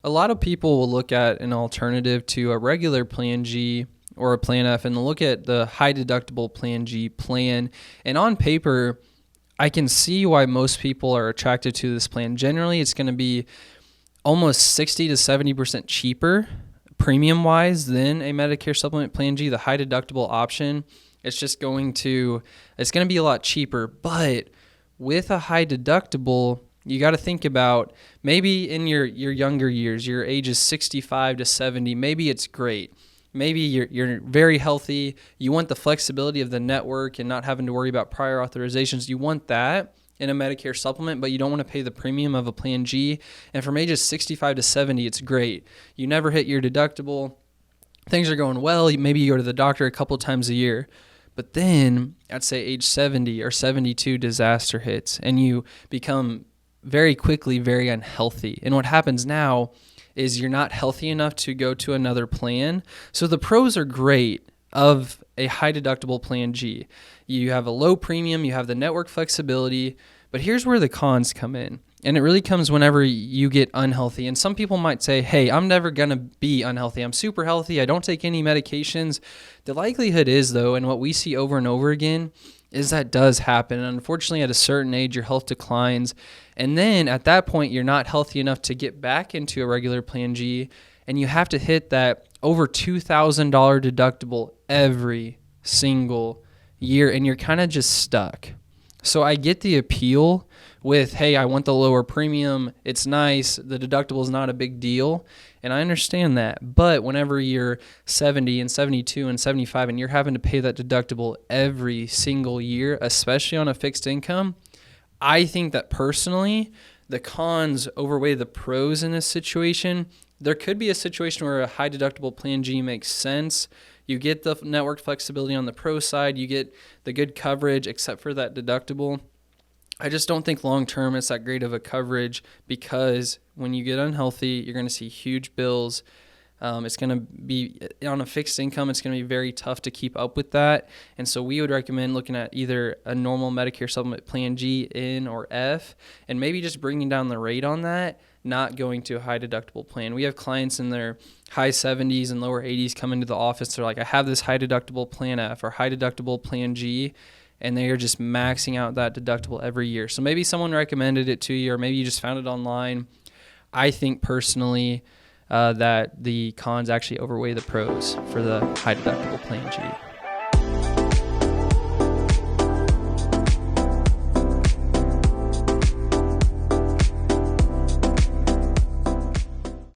A lot of people will look at an alternative to a regular Plan G or a Plan F, and they'll look at the High Deductible Plan G plan. And on paper, I can see why most people are attracted to this plan. Generally, it's going to be almost 60 to 70% cheaper premium-wise than a Medicare Supplement Plan G, the high deductible option. It's going to be a lot cheaper. But with a high deductible, you got to think about maybe in your younger years, your ages 65 to 70, maybe it's great. Maybe you're very healthy. You want the flexibility of the network and not having to worry about prior authorizations. You want that in a Medicare supplement, but you don't want to pay the premium of a Plan G. And from ages 65 to 70, it's great. You never hit your deductible. Things are going well. Maybe you go to the doctor a couple times a year. But then at, say, age 70 or 72, disaster hits, and you become very quickly very unhealthy. And what happens now is you're not healthy enough to go to another plan. So the pros are great of a high deductible Plan G. You have a low premium, you have the network flexibility, but here's where the cons come in. And it really comes whenever you get unhealthy. And some people might say, hey, I'm never going to be unhealthy. I'm super healthy. I don't take any medications. The likelihood is, though, and what we see over and over again, is that does happen. And unfortunately, at a certain age, your health declines. And then at that point, you're not healthy enough to get back into a regular Plan G. And you have to hit that over $2,000 deductible every single year. And you're kind of just stuck. So I get the appeal with, hey, I want the lower premium. It's nice. The deductible is not a big deal. And I understand that. But whenever you're 70 and 72 and 75 and you're having to pay that deductible every single year, especially on a fixed income, I think that personally, the cons outweigh the pros in this situation. There could be a situation where a high deductible Plan G makes sense. You get the network flexibility on the pro side. You get the good coverage except for that deductible. I just don't think long-term it's that great of a coverage because when you get unhealthy, you're going to see huge bills. It's going to be on a fixed income. It's going to be very tough to keep up with that. And so we would recommend looking at either a normal Medicare Supplement Plan G, N, or F, and maybe just bringing down the rate on that, not going to a high deductible plan. We have clients in their high 70s and lower 80s come into the office. They're like, I have this high deductible Plan F or high deductible Plan G, and they are just maxing out that deductible every year. So maybe someone recommended it to you, or maybe you just found it online. I think personally that the cons actually outweigh the pros for the high deductible Plan G.